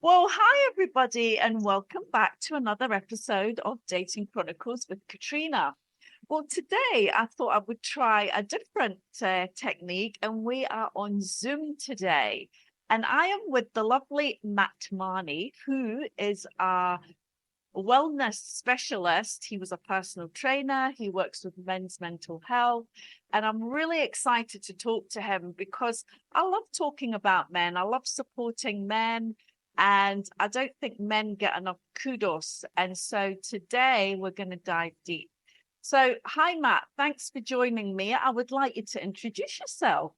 Well, hi, everybody, and welcome back to another episode of Dating Chronicles with Katrina. Well, today I thought I would try a different technique, and we are on Zoom today. And I am with the lovely Matt Marnie, who is our wellness specialist. He was a personal trainer, he works with men's mental health. And I'm really excited to talk to him because I love talking about men, I love supporting men. And I don't think men get enough kudos. And so today we're going to dive deep. So, hi, Matt. Thanks for joining me. I would like you to introduce yourself.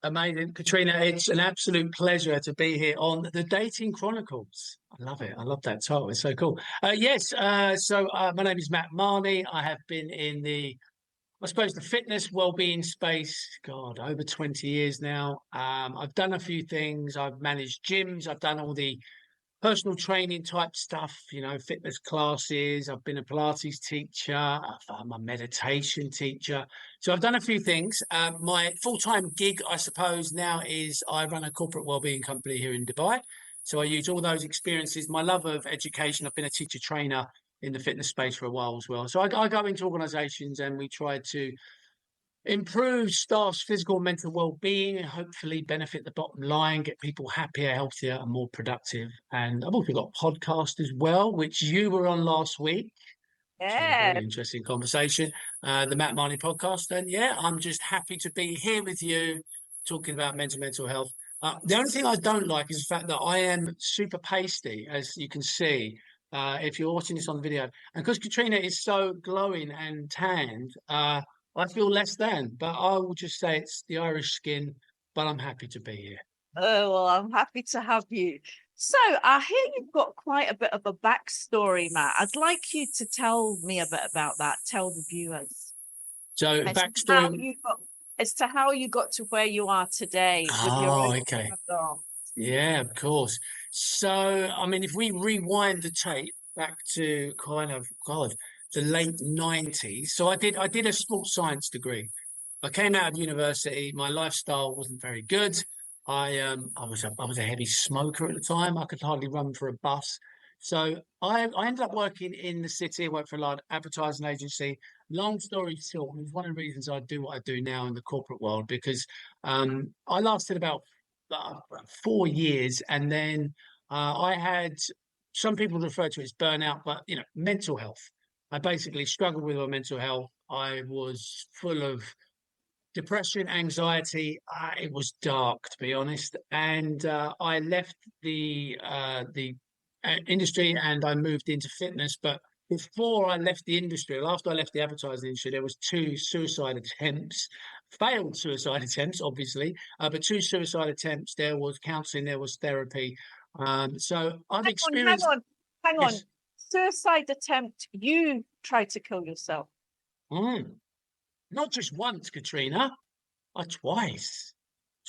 Amazing. Katrina, it's an absolute pleasure to be here on the Dating Chronicles. I love it. I love that title. It's so cool. My name is Matt Marnie. I have been in I suppose, the fitness well-being space, God, over 20 years now. I've done a few things. I've managed gyms. I've done all the personal training type stuff, fitness classes. I've been a Pilates teacher. I'm a meditation teacher. So I've done a few things. My full-time gig, I suppose, now is I run a corporate wellbeing company here in Dubai. So I use all those experiences, my love of education. I've been a teacher trainer in the fitness space for a while as well. So I go into organizations and we try to improve staff's physical and mental well-being and hopefully benefit the bottom line, get people happier, healthier and more productive. And I've also got a podcast as well, which you were on last week, which was a Yeah. very interesting conversation, the Matt Marnie podcast. And yeah, I'm just happy to be here with you talking about mental health. The only thing I don't like is the fact that I am super pasty, as you can see, if you're watching this on video. And because Katrina is so glowing and tanned, I feel less than, but I will just say it's the Irish skin, but I'm happy to be here. Oh, well, I'm happy to have you. So I hear you've got quite a bit of a backstory, Matt. I'd like you to tell me a bit about that. Tell the viewers So as to how backstory. you got how you got to where you are today with your Oh, own okay. background. Yeah, of course. So, I mean, if we rewind the tape back to kind of, God, the late 90s. So I did a sports science degree. I came out of university. My lifestyle wasn't very good. I was a heavy smoker at the time. I could hardly run for a bus. So I ended up working in the city. I worked for a large advertising agency. Long story short, it's one of the reasons I do what I do now in the corporate world because I lasted about 4 years, and then I had some people refer to it as burnout, but mental health. I basically struggled with my mental health. I was full of depression, anxiety. It was dark, to be honest. And I left the industry and I moved into fitness. But before I left the industry, after I left the advertising industry, there was two suicide attempts, failed suicide attempts, obviously, but two suicide attempts. There was counselling, there was therapy. So I've Hang on, hang experienced. on, hang on. Yes. Suicide attempt. You tried to kill yourself. Mm. Not just once, Katrina. Twice.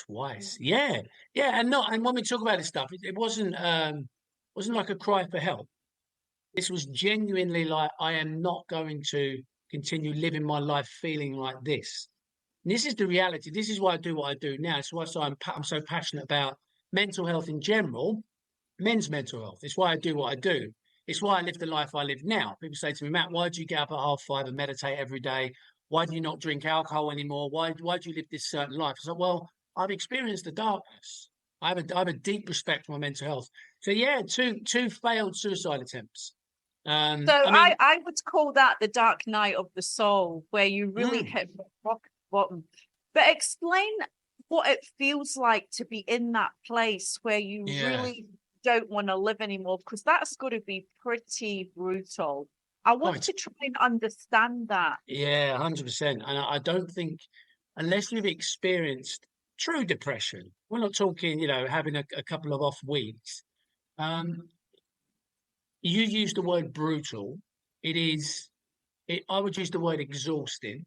Twice. Yeah. Yeah. And when we talk about this stuff, it wasn't like a cry for help. This was genuinely like I am not going to continue living my life feeling like this. And this is the reality. This is why I do what I do now. It's why I'm so passionate about mental health in general, men's mental health. It's why I do what I do. It's why I live the life I live now. People say to me, Matt, why do you get up at 5:30 and meditate every day? Why do you not drink alcohol anymore? Why do you live this certain life? I said, well, I've experienced the darkness. I have a deep respect for my mental health. So yeah, two failed suicide attempts. So I mean, I would call that the dark night of the soul, where you really mm, hit rock bottom. But explain what it feels like to be in that place where you yeah. really don't want to live anymore, because that's got to be pretty brutal. I Oh, want it's to try and understand that. Yeah, 100%. And I don't think, unless you've experienced true depression, we're not talking, having a couple of off weeks. Um, you use the word brutal. I would use the word exhausting.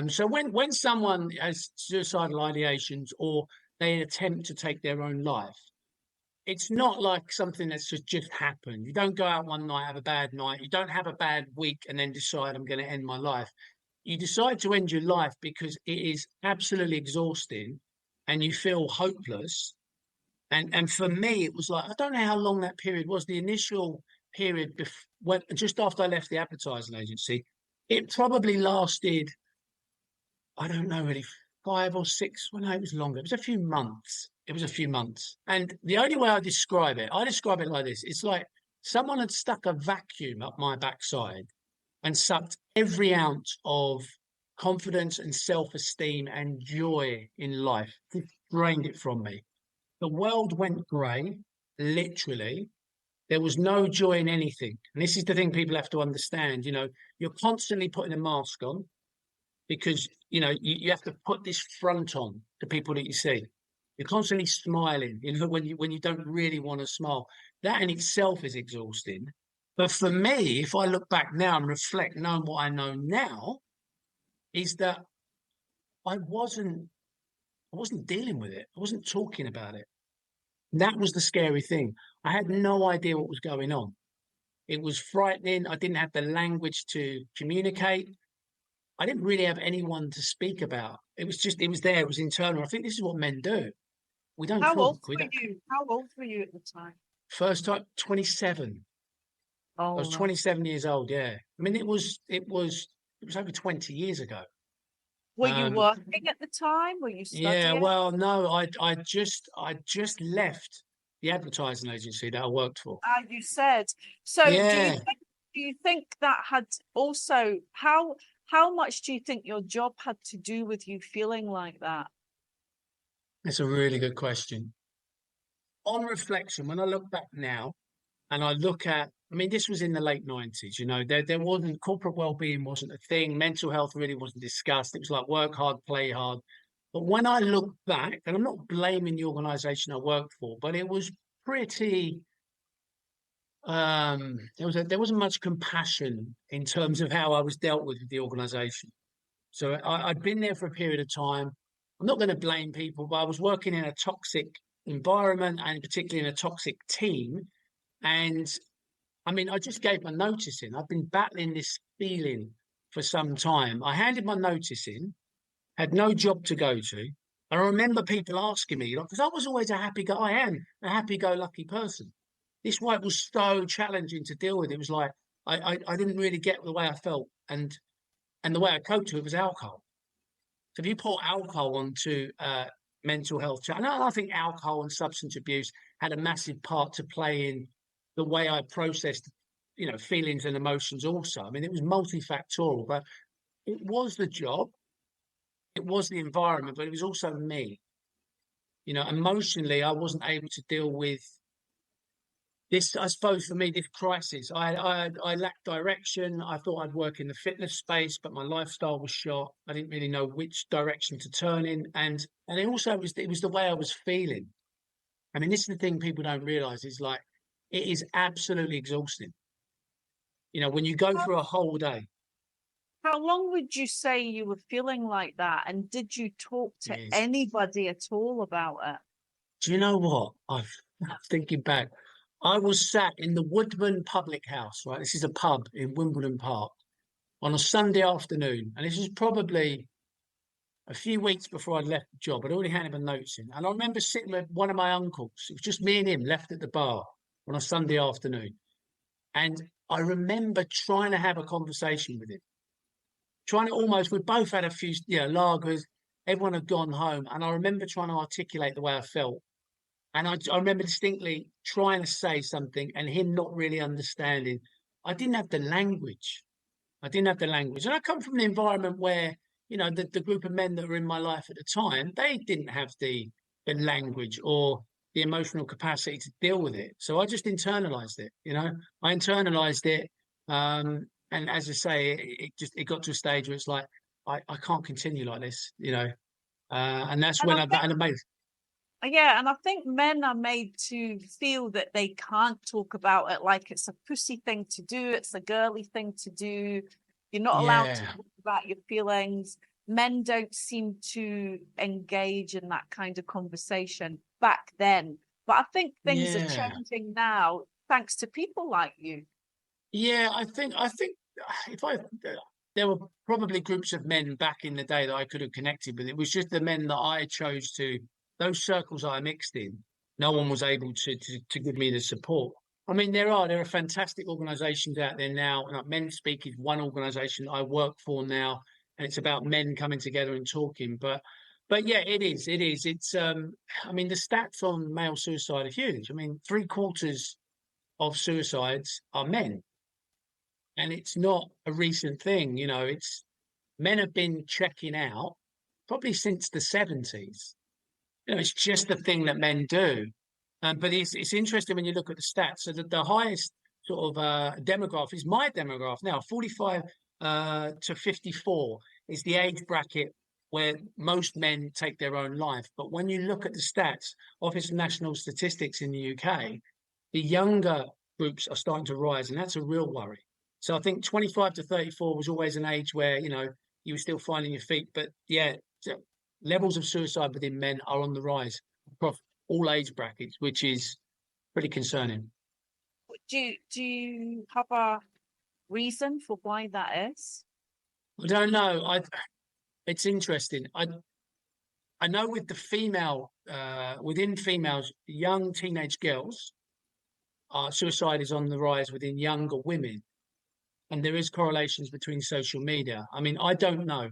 So when someone has suicidal ideations or they attempt to take their own life, it's not like something that's just happened. You don't go out one night, have a bad night. You don't have a bad week and then decide I'm going to end my life. You decide to end your life because it is absolutely exhausting and you feel hopeless. And for me, it was like, I don't know how long that period was. The initial period when just after I left the advertising agency, it probably lasted, I don't know, really 5 or 6. Well, no, it was longer. It was a few months. It was a few months. And the only way I describe it like this. It's like someone had stuck a vacuum up my backside and sucked every ounce of confidence and self-esteem and joy in life, just drained it from me. The world went grey, literally. There was no joy in anything. And this is the thing people have to understand. You're constantly putting a mask on because, you have to put this front on to people that you see. You're constantly smiling, when you don't really want to smile. That in itself is exhausting. But for me, if I look back now and reflect, knowing what I know now, is that I wasn't dealing with it. I wasn't talking about it. That was the scary thing. I had no idea what was going on. It was frightening. I didn't have the language to communicate. I didn't really have anyone to speak about. It was there. It was internal. I think this is what men do. We don't How old talk. We were don't. you? How old were you at the time? First time, 27. I Oh, was 27 years old. Yeah. I mean, it was over 20 years ago. were you Um, working at the time? Were you yeah. studying? Well, no, I just left the advertising agency that I worked for. You said. So Yeah. do you think that had also how much do you think your job had to do with you feeling like that? That's a really good question. On reflection, when I look back now and I look at, I mean, this was in the late 90s, there wasn't, corporate well-being wasn't a thing, mental health really wasn't discussed. It was like work hard, play hard. But when I look back, and I'm not blaming the organization I worked for, but it was pretty, there wasn't much compassion in terms of how I was dealt with the organization. So I'd been there for a period of time. I'm not going to blame people, but I was working in a toxic environment and particularly in a toxic team. And I mean, I just gave my notice in. I've been battling this feeling for some time. I handed my notice in, had no job to go to. I remember people asking me, because I was always a happy guy. I am a happy-go-lucky person. This way it was so challenging to deal with. It was like I didn't really get the way I felt, and the way I coped to it was alcohol. So if you pour alcohol onto mental health, and I think alcohol and substance abuse had a massive part to play in the way I processed, feelings and emotions. Also, I mean, it was multifactorial, but it was the job, it was the environment, but it was also me. Emotionally, I wasn't able to deal with this. I suppose for me, this crisis, I lacked direction. I thought I'd work in the fitness space, but my lifestyle was shot. I didn't really know which direction to turn in, and it was the way I was feeling. I mean, this is the thing people don't realize is like it is absolutely exhausting. When you go How, through a whole day, how long would you say you were feeling like that? And did you talk to is anybody at all about it? do you know what? I'm thinking back. I was sat in the Woodman Public House, right? This is a pub in Wimbledon Park on a Sunday afternoon, and this was probably a few weeks before I'd left the job. I'd already handed my notes in, and I remember sitting with one of my uncles. It was just me and him left at the bar on a Sunday afternoon, and I remember trying to have a conversation with him, trying to almost. We both had a few, lagers. Everyone had gone home, and I remember trying to articulate the way I felt. And I remember distinctly trying to say something and him not really understanding. I didn't have the language. I didn't have the language. And I come from an environment where, the group of men that were in my life at the time, they didn't have the language or the emotional capacity to deal with it. So I just internalized it. I internalized it. And as I say, it got to a stage where it's like, I can't continue like this. And that's And when I think I made. Yeah, and I think men are made to feel that they can't talk about it like it's a pussy thing to do, it's a girly thing to do. You're not allowed to Yeah. talk about your feelings. Men don't seem to engage in that kind of conversation back then. But I think things are Yeah. changing now thanks to people like you. Yeah, I think if I there were probably groups of men back in the day that I could have connected with. It was just the men that I chose to those circles I mixed in no one was able to give me the support. I mean, there are fantastic organisations out there now. Like Men Speak is one organisation I work for now, and it's about men coming together and talking. But yeah, it is. It's I mean, the stats on male suicide are huge. I mean, three-quarters of suicides are men, and it's not a recent thing. It's men have been checking out probably since the 70s. It's just the thing that men do. But it's interesting when you look at the stats. So the highest sort of demographic is my demographic now, 45 to 54 is the age bracket where most men take their own life. But when you look at the stats, Office of National Statistics in the UK, the younger groups are starting to rise, and that's a real worry. So I think 25 to 34 was always an age where, you were still finding your feet. But yeah, levels of suicide within men are on the rise across all age brackets, which is pretty concerning. Do you have a reason for why that is? I don't know. It's interesting. I know with the within females, young teenage girls, suicide is on the rise within younger women, and there is correlations between social media. I mean, I don't know.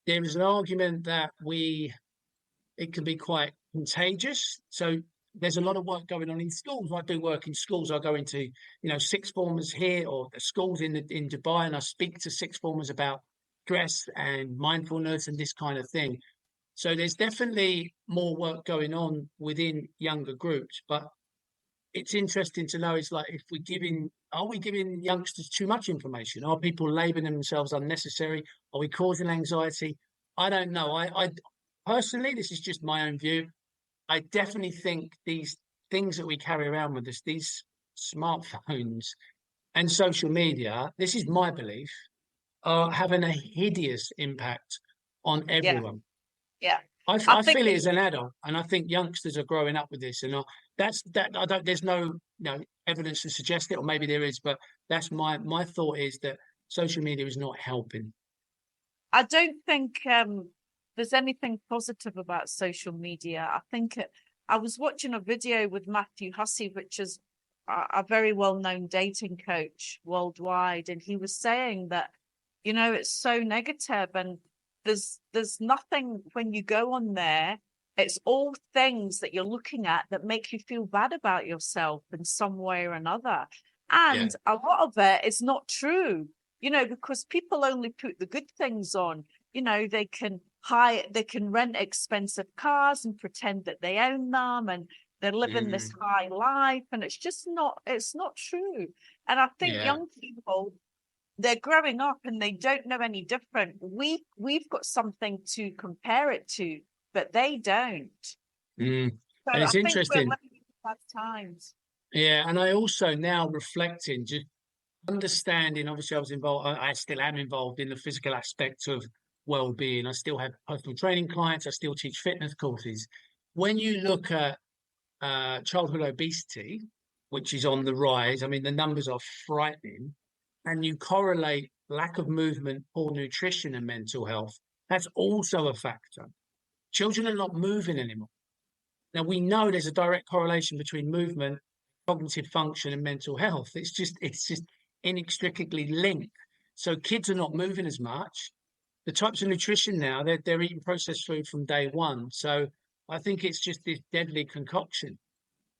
There is an argument that it can be quite contagious. So there's a lot of work going on in schools. I do work in schools. I go into, sixth formers here or the schools in Dubai, and I speak to sixth formers about stress and mindfulness and this kind of thing. So there's definitely more work going on within younger groups. But it's interesting to know, it's like, are we giving youngsters too much information? Are people labeling themselves unnecessary? Are we causing anxiety? I don't know. I personally, this is just my own view. I definitely think these things that we carry around with us, these smartphones and social media, this is my belief, are having a hideous impact on Yeah, everyone. yeah. I I think feel it it's as an adult, and I think youngsters are growing up with this, and that's that. I don't. There's no evidence to suggest it, or maybe there is, but that's my thought is that social media is not helping. I don't think there's anything positive about social media. I think I was watching a video with Matthew Hussey, which is a very well-known dating coach worldwide, and he was saying that, it's so negative, and there's nothing when you go on there. It's all things that you're looking at that make you feel bad about yourself in some way or another. Yeah. And a lot of it is not true, because people only put the good things on. They can they can rent expensive cars and pretend that they own them, and they're living this Mm, high life, and it's not true. And I think yeah. young people, they're growing up and they don't know any different. We've got something to compare it to, but they don't. Mm. So And I it's think we're interesting. living in bad times. Yeah, and I also now reflecting, just understanding. Obviously, I was involved. I still am involved in the physical aspect of well-being. I still have personal training clients. I still teach fitness courses. When you look at childhood obesity, which is on the rise, I mean, the numbers are frightening. And you correlate lack of movement, poor nutrition, and mental health. That's also a factor. Children are not moving anymore. Now we know there's a direct correlation between movement, cognitive function, and mental health. It's just inextricably linked. So kids are not moving as much. The types of nutrition now, they're eating processed food from day one. So I think it's just this deadly concoction.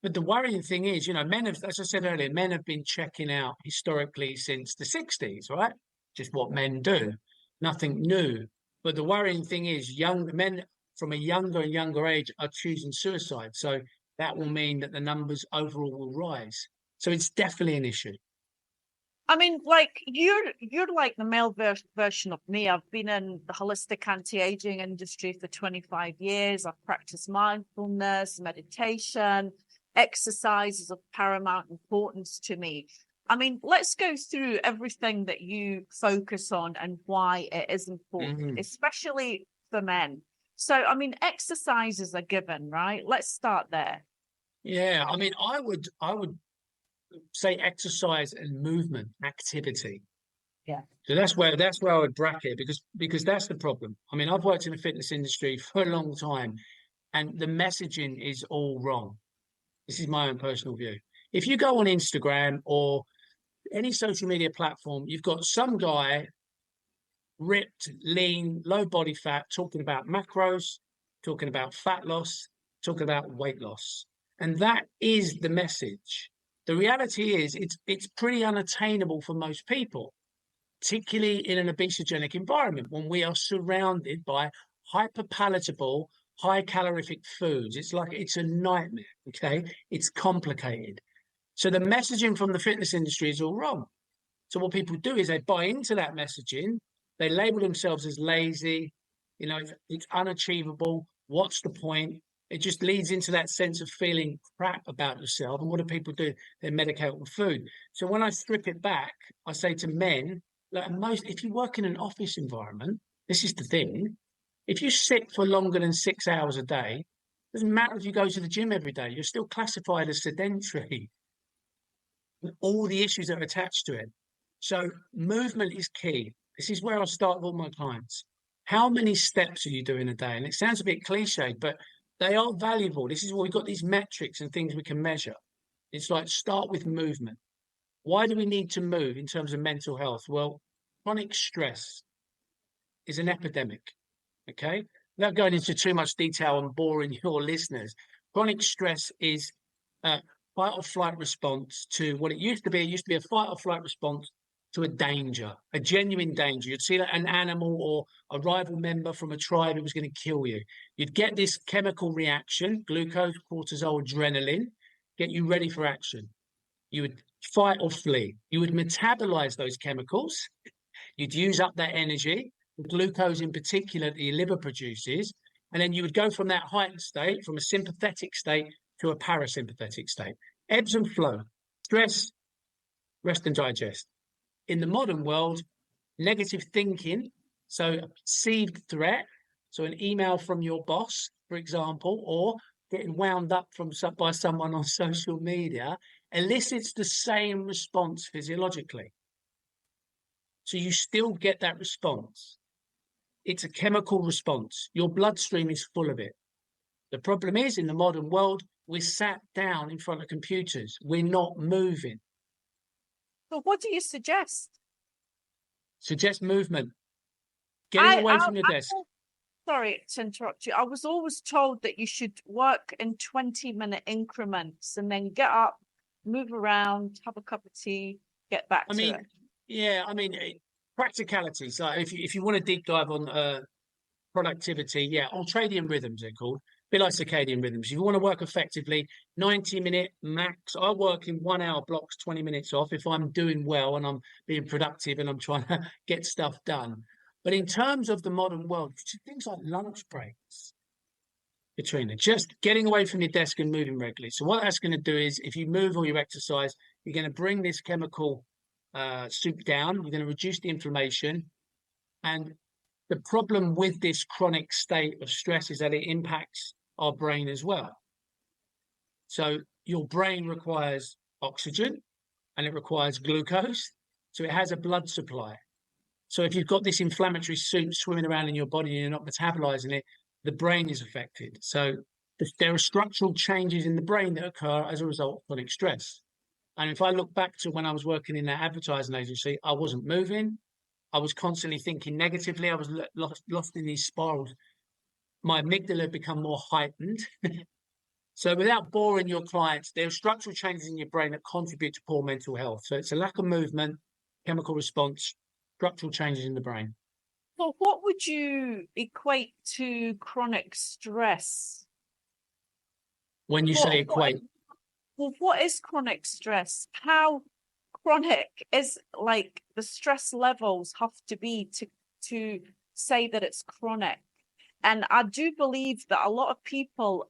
But the worrying thing is, men have, as I said earlier, men have been checking out historically since the 60s, right? Just what men do, nothing new. But the worrying thing is, young men from a younger and younger age are choosing suicide. So that will mean that the numbers overall will rise. So it's definitely an issue. I mean, like you're like the male version of me. I've been in the holistic anti-aging industry for 25 years. I've practiced mindfulness, meditation, exercise is of paramount importance to me. I mean, let's go through everything that you focus on and why it is important, Mhm. especially for men. So, I mean, exercise is a given, right? Let's start there. Yeah, I mean, I would say exercise and movement activity. Yeah. So that's where I would bracket it, because that's the problem. I mean, I've worked in the fitness industry for a long time, and the messaging is all wrong. This is my own personal view. If you go on Instagram or any social media platform, you've got some guy ripped, lean, low body fat, talking about macros, talking about fat loss, talking about weight loss. And that is the message. The reality is it's pretty unattainable for most people, particularly in an obesogenic environment when we are surrounded by hyperpalatable, high calorific foods. It's like it's a nightmare. Okay. It's complicated. So the messaging from the fitness industry is all wrong. So what people do is they buy into that messaging. They label themselves as lazy. It's unachievable. What's the point? It just leads into that sense of feeling crap about yourself. And what do people do? They medicate with food. So when I strip it back, I say to men, like if you work in an office environment, this is the thing. If you sit for longer than 6 hours a day, it doesn't matter if you go to the gym every day, you're still classified as sedentary. All the issues that are attached to it. So movement is key. This is where I start with all my clients. How many steps are you doing a day? And it sounds a bit cliched, but they are valuable. This is where we've got these metrics and things we can measure. It's like start with movement. Why do we need to move in terms of mental health? Well, chronic stress is an epidemic. Okay. Without going into too much detail and boring your listeners, chronic stress is fight or flight response to what it used to be. It used to be a fight or flight response to a danger, a genuine danger. You'd see like an animal or a rival member from a tribe who was going to kill you. You'd get this chemical reaction, glucose, cortisol, adrenaline, get you ready for action. You would fight or flee. You would metabolize those chemicals. You'd use up that energy, the glucose in particular that your liver produces, and then you would go from that heightened state, from a sympathetic state to a parasympathetic state. Ebbs and flow, stress, rest and digest. In the modern world, negative thinking, so a perceived threat, so an email from your boss, for example, or getting wound up by someone on social media, elicits the same response physiologically. So you still get that response. It's a chemical response. Your bloodstream is full of it. The problem is, in the modern world, we're sat down in front of computers. We're not moving. So what do you suggest? Suggest movement. Getting away from your desk. Sorry to interrupt you. I was always told that you should work in 20-minute increments and then get up, move around, have a cup of tea, get back to it. Yeah, practicalities. Like if you want to deep dive on productivity, yeah, ultradian rhythms they're called. A bit like circadian rhythms. If you want to work effectively, 90-minute max. I work in 1 hour blocks, 20 minutes off if I'm doing well and I'm being productive and I'm trying to get stuff done. But in terms of the modern world, things like lunch breaks, Katrina, just getting away from your desk and moving regularly. So what that's going to do is if you move or you exercise, you're going to bring this chemical soup down. You're going to reduce the inflammation. And the problem with this chronic state of stress is that it impacts our brain as well. So your brain requires oxygen and it requires glucose. So it has a blood supply. So if you've got this inflammatory soup swimming around in your body and you're not metabolizing it, the brain is affected. So there are structural changes in the brain that occur as a result of chronic stress. And if I look back to when I was working in that advertising agency, I wasn't moving. I was constantly thinking negatively. I was lost in these spirals. My amygdala had become more heightened. So without boring your clients, there are structural changes in your brain that contribute to poor mental health. So it's a lack of movement, chemical response, structural changes in the brain. Well, what would you equate to chronic stress? When you say equate? What is chronic stress? How chronic is like the stress levels have to be to say that it's chronic? And I do believe that a lot of people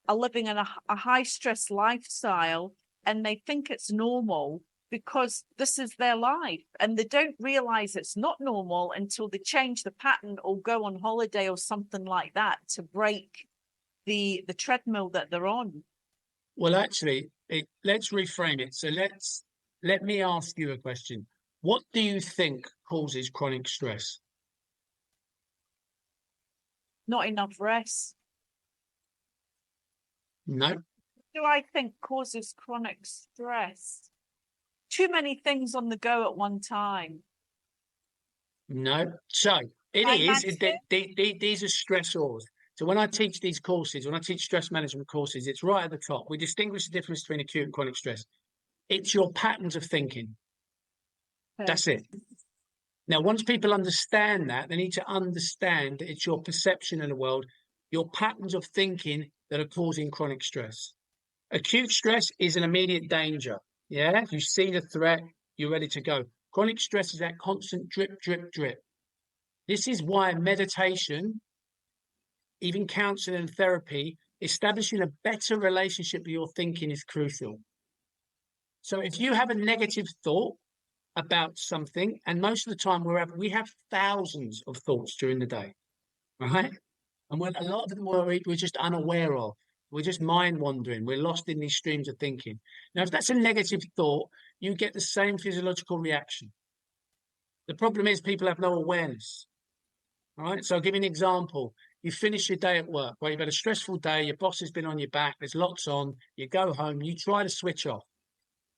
are living in a high stress lifestyle and they think it's normal because this is their life, and they don't realize it's not normal until they change the pattern or go on holiday or something like that to break the treadmill that they're on. Well, actually, let's reframe it. So let me ask you a question. What do you think causes chronic stress? Not enough rest. No. do I think causes chronic stress? Too many things on the go at one time. No. So it is. Financial? These are stressors. So when I teach these courses, when I teach stress management courses, it's right at the top. We distinguish the difference between acute and chronic stress. It's your patterns of thinking. That's it. Now, once people understand that, they need to understand that it's your perception of the world, your patterns of thinking that are causing chronic stress. Acute stress is an immediate danger. Yeah, you see the threat, you're ready to go. Chronic stress is that constant drip, drip, drip. This is why meditation, even counseling and therapy, establishing a better relationship with your thinking is crucial. So if you have a negative thought about something, and most of the time we have thousands of thoughts during the day, right? And a lot of them we're just unaware of. We're just mind wandering. We're lost in these streams of thinking. Now, if that's a negative thought, you get the same physiological reaction. The problem is people have no awareness. All right. So I'll give you an example. You finish your day at work, where you've had a stressful day, your boss has been on your back, there's lots on, you go home, you try to switch off.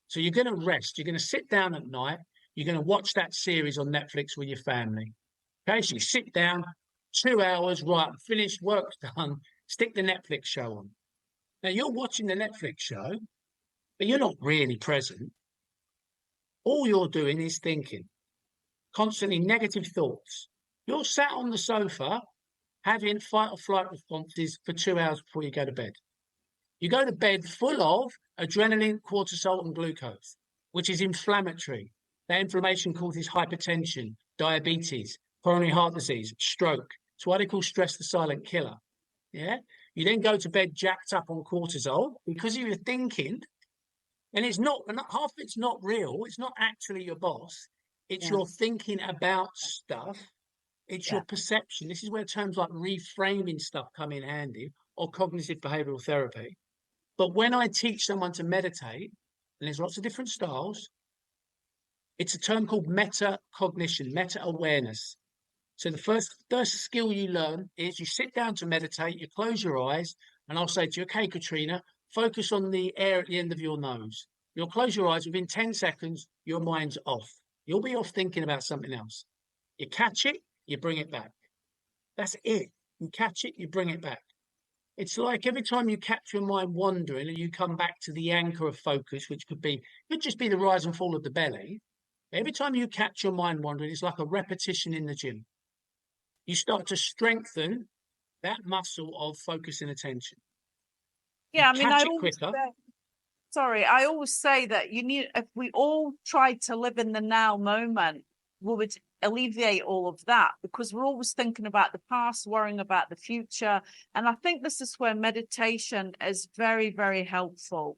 So you're going to rest, you're going to sit down at night, you're going to watch that series on Netflix with your family. Okay, so you sit down, 2 hours, right, finished, work's done, stick the Netflix show on. Now you're watching the Netflix show, but you're not really present. All you're doing is thinking, constantly negative thoughts. You're sat on the sofa having fight or flight responses for 2 hours before you go to bed. You go to bed full of adrenaline, cortisol, and glucose, which is inflammatory. That inflammation causes hypertension, diabetes, coronary heart disease, stroke. It's why they call stress the silent killer. Yeah. You then go to bed jacked up on cortisol because you're thinking, and half of it's not real. It's not actually your boss. It's Yeah. your thinking about stuff. It's Yeah. your perception. This is where terms like reframing stuff come in handy, or cognitive behavioral therapy. But when I teach someone to meditate, and there's lots of different styles, it's a term called metacognition, meta awareness. So the first skill you learn is you sit down to meditate, you close your eyes, and I'll say to you, okay, Katrina, focus on the air at the end of your nose. You'll close your eyes, within 10 seconds, your mind's off. You'll be off thinking about something else. You catch it, you bring it back. That's it. You catch it, you bring it back. It's like every time you catch your mind wandering and you come back to the anchor of focus, which could just be the rise and fall of the belly. Every time you catch your mind wandering, it's like a repetition in the gym. You start to strengthen that muscle of focus and attention. You Yeah, I mean, catch it quicker. I always say that if we all tried to live in the now moment, we would alleviate all of that, because we're always thinking about the past, worrying about the future. And I think this is where meditation is very, very helpful.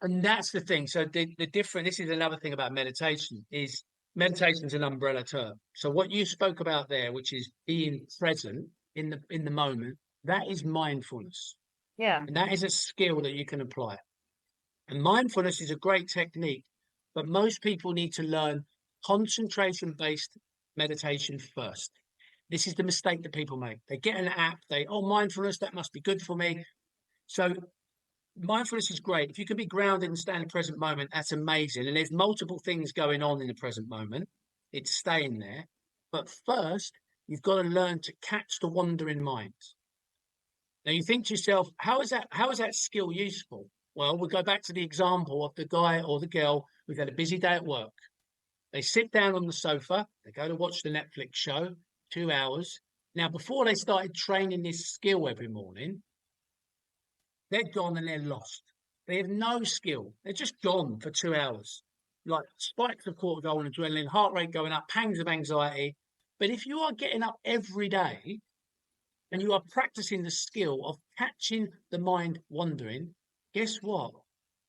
And that's the thing. So this is another thing about meditation, is meditation is an umbrella term. So what you spoke about there, which is being present in the moment, that is mindfulness. Yeah. And that is a skill that you can apply. And mindfulness is a great technique, but most people need to learn concentration-based meditation first. This is the mistake that people make. They get an app, mindfulness, that must be good for me. So mindfulness is great. If you can be grounded and stay in the present moment, that's amazing. And there's multiple things going on in the present moment. It's staying there. But first, you've got to learn to catch the wandering mind. Now you think to yourself, how is that skill useful? Well, we'll go back to the example of the guy or the girl who's had a busy day at work. They sit down on the sofa, they go to watch the Netflix show, 2 hours. Now, before they started training this skill every morning, they're gone and they're lost. They have no skill. They're just gone for 2 hours. Like spikes of cortisol and adrenaline, heart rate going up, pangs of anxiety. But if you are getting up every day and you are practicing the skill of catching the mind wandering, guess what?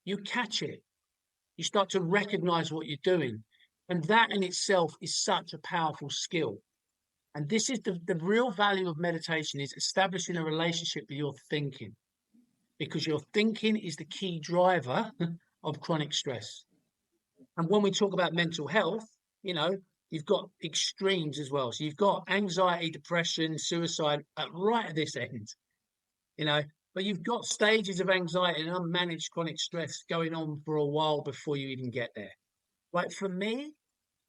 You catch it. You start to recognize what you're doing. And that in itself is such a powerful skill. And this is the real value of meditation, is establishing a relationship with your thinking, because your thinking is the key driver of chronic stress. And when we talk about mental health, you've got extremes as well. So you've got anxiety, depression, suicide right at this end, but but you've got stages of anxiety and unmanaged chronic stress going on for a while before you even get there. Like for me,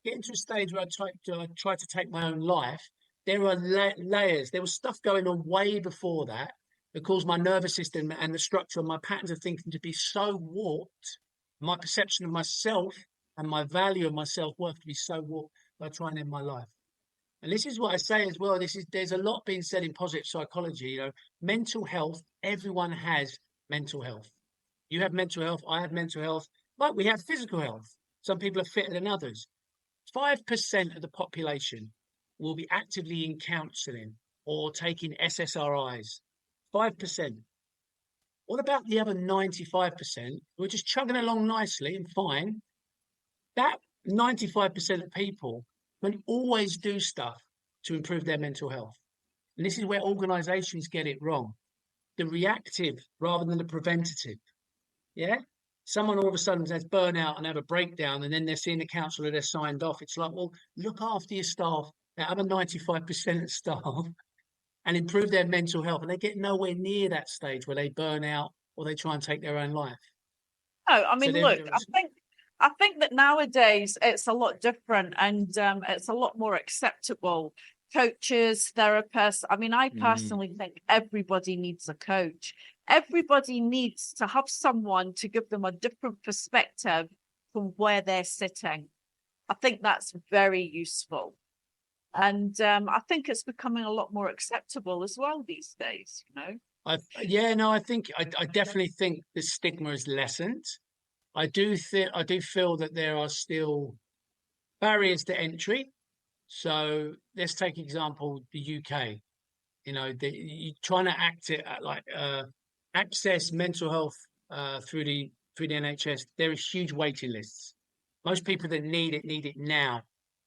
getting to a stage where I try to take my own life, there are layers. There was stuff going on way before that that caused my nervous system and the structure of my patterns of thinking to be so warped, my perception of myself and my value of my self-worth to be so warped by trying to end my life. And this is what I say as well. There's a lot being said in positive psychology. Mental health. Everyone has mental health. You have mental health. I have mental health. But we have physical health. Some people are fitter than others. 5% of the population will be actively in counselling or taking SSRIs. 5%. What about the other 95% who are just chugging along nicely and fine? That 95% of people can always do stuff to improve their mental health. And this is where organizations get it wrong. The reactive rather than the preventative. Yeah. Someone all of a sudden has burnout and have a breakdown, and then they're seeing the counsellor, they're signed off. It's like, well, look after your staff, that other 95% of staff, and improve their mental health. And they get nowhere near that stage where they burn out or they try and take their own life. No, I So mean, look, I think that nowadays it's a lot different, and it's a lot more acceptable. Coaches, therapists. I mean, I personally think everybody needs a coach. Everybody needs to have someone to give them a different perspective from where they're sitting. I think that's very useful. And I think it's becoming a lot more acceptable as well these days, you know. I definitely think the stigma is lessened. I do feel that there are still barriers to entry. So let's take example the UK. You're trying to access mental health through the NHS. There are huge waiting lists. Most people that need it now.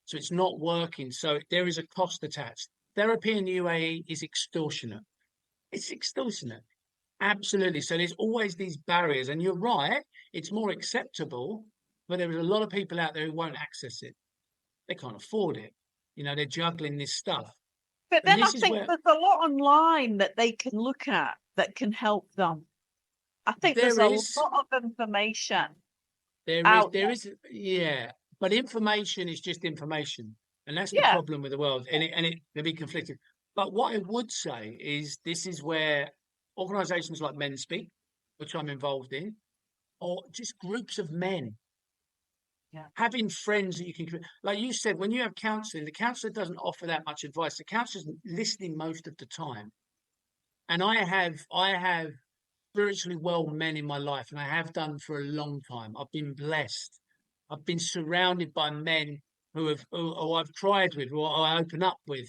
So it's not working. So there is a cost attached. Therapy in the UAE is extortionate. It's extortionate. Absolutely. So there's always these barriers. And you're right, it's more acceptable, but there is a lot of people out there who won't access it. They can't afford it. They're juggling this stuff. But And then I this is think where there's a lot online that they can look at that can help them. I think there's there a is, lot of information there is, out there there. is, yeah. But information is just information. And that's the Yeah. problem with the world. And it can be conflicted. But what I would say is this is where organizations like Men Speak, which I'm involved in, or just groups of men Yeah. having friends that you can, like you said, when you have counselling, the counsellor doesn't offer that much advice. The counsellor's listening most of the time. And I have spiritually well men in my life, and I have done for a long time. I've been blessed. I've been surrounded by men who I've cried with, who I open up with.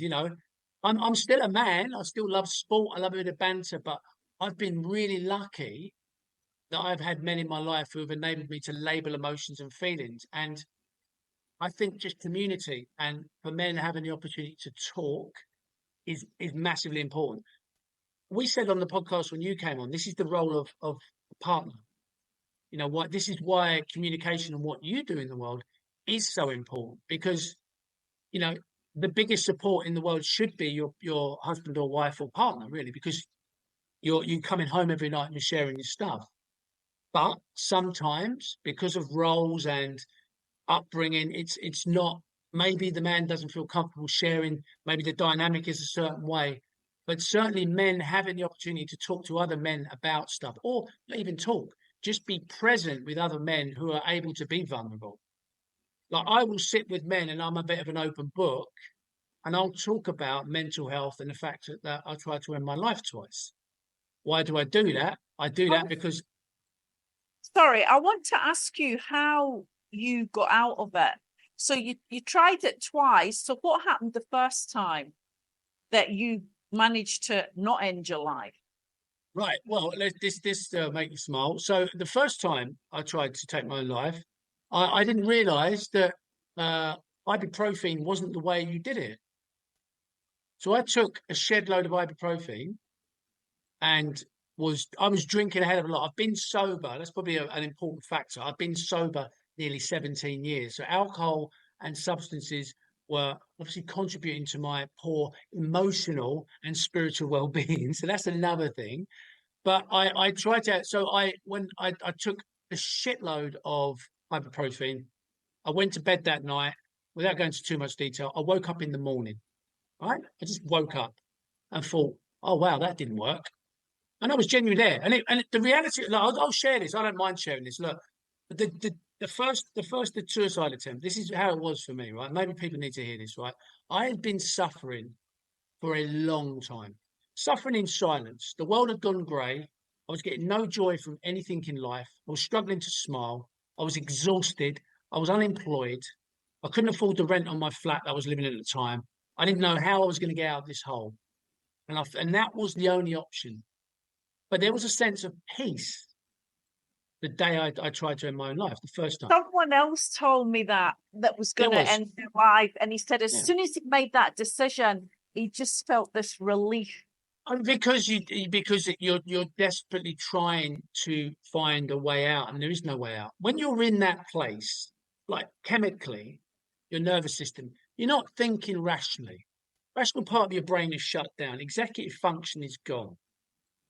I'm still a man. I still love sport. I love a bit of banter, but I've been really lucky that I've had men in my life who have enabled me to label emotions and feelings. And I think just community and for men having the opportunity to talk is massively important. We said on the podcast when you came on, this is the role of a partner. What this is why communication and what you do in the world is so important because you know the biggest support in the world should be your husband or wife or partner, really, because you coming home every night and you're sharing your stuff. But sometimes because of roles and upbringing, it's not. Maybe the man doesn't feel comfortable sharing. Maybe the dynamic is a certain way. But certainly, men having the opportunity to talk to other men about stuff, or not even talk, just be present with other men who are able to be vulnerable. Like I will sit with men, and I'm a bit of an open book, and I'll talk about mental health and the fact that I tried to end my life twice. Why do I do that? I do that because Sorry, I want to ask you how you got out of it. So you tried it twice. So what happened the first time that you managed to not end your life? right. Well, this make you smile. So the first time I tried to take my own life, I didn't realise that uh, ibuprofen wasn't the way you did it. So I took a shed load of ibuprofen and I was drinking a hell of a lot. I've been sober. That's probably an important factor. I've been sober nearly 17 years. So alcohol and substances were obviously contributing to my poor emotional and spiritual well-being. So that's another thing. But I tried to. So I took a shitload of ibuprofen. I went to bed that night without going into too much detail. I woke up in the morning, right? I just woke up and thought, oh wow, that didn't work. And I was genuinely there. The reality, like, I'll share this. I don't mind sharing this. Look, the suicide attempt. This is how it was for me, right? Maybe people need to hear this, right? I had been suffering for a long time, suffering in silence. The world had gone grey. I was getting no joy from anything in life. I was struggling to smile. I was exhausted. I was unemployed. I couldn't afford the rent on my flat that I was living in at the time. I didn't know how I was going to get out of this hole. And that was the only option. But there was a sense of peace the day I tried to end my own life, the first time. Someone else told me that was There going to was, end their life, and he said as yeah. soon as he made that decision, he just felt this relief. And because you're desperately trying to find a way out, and there is no way out. When you're in that place, like chemically, your nervous system, you're not thinking rationally. Rational part of your brain is shut down. Executive function is gone.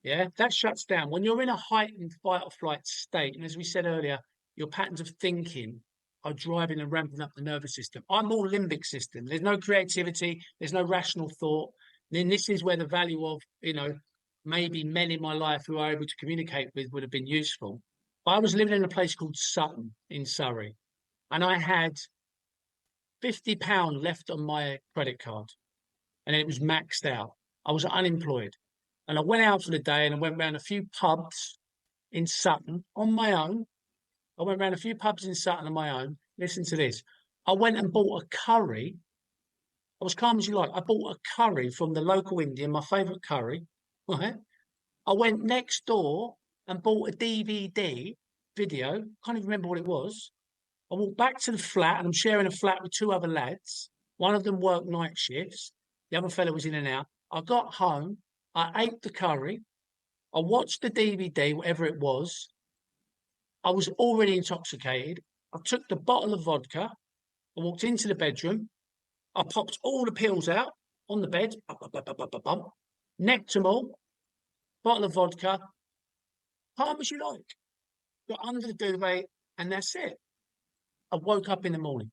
Yeah, that shuts down. When you're in a heightened fight or flight state, and as we said earlier, your patterns of thinking are driving and ramping up the nervous system. I'm all limbic system. There's no creativity, there's no rational thought. Then this is where the value of, maybe men in my life who are able to communicate with would have been useful. I was living in a place called Sutton in Surrey, and I had £50 left on my credit card, and it was maxed out. I was unemployed. And I went out for the day and I went round a few pubs in Sutton on my own. I went round a few pubs in Sutton on my own. Listen to this. I went and bought a curry. I was calm as you like. I bought a curry from the local Indian, my favourite curry. Right. I went next door and bought a DVD video. Can't even remember what it was. I walked back to the flat, and I'm sharing a flat with two other lads. One of them worked night shifts. The other fellow was in and out. I got home. I ate the curry. I watched the DVD, whatever it was. I was already intoxicated. I took the bottle of vodka. I walked into the bedroom. I popped all the pills out on the bed. Necked them all. Bottle of vodka. Calm as you like. Got under the duvet, and that's it. I woke up in the morning.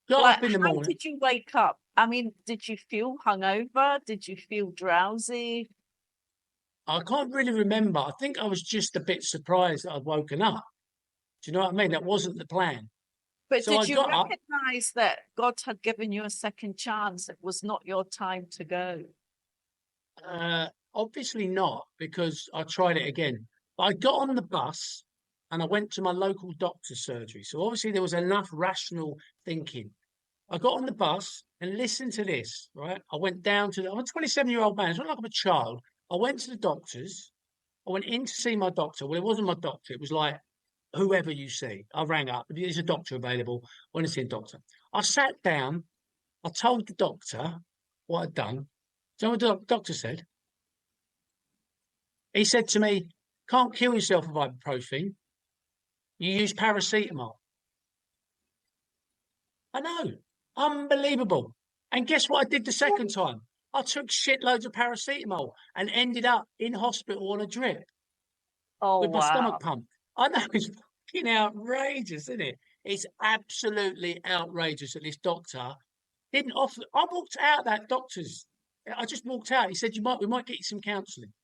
Got Like, up in the how morning. did you wake up? I mean, did you feel hungover? Did you feel drowsy? I can't really remember. I think I was just a bit surprised that I'd woken up. Do you know what I mean? That wasn't the plan. But So I did you got up. recognize that God had given you a second chance? It was not your time to go. Obviously not, because I tried it again. But I got on the bus and I went to my local doctor's surgery. So obviously there was enough rational thinking. I got on the bus and listen to this, right? I'm a 27-year-old man. It's not like I'm a child. I went to the doctor's. I went in to see my doctor. Well, it wasn't my doctor. It was like whoever you see. I rang up. Is a doctor available? I want to see a doctor. I sat down. I told the doctor what I'd done. Do you know what the doctor said? He said to me, "Can't kill yourself with ibuprofen. You use paracetamol." I know. Unbelievable. And guess what I did the second time? I took shitloads of paracetamol and ended up in hospital on a drip Oh, with my wow. stomach pumped. I know it's fucking outrageous, isn't it? It's absolutely outrageous that this doctor didn't offer. I walked out that doctor's. I just walked out. He said, we might get you some counselling.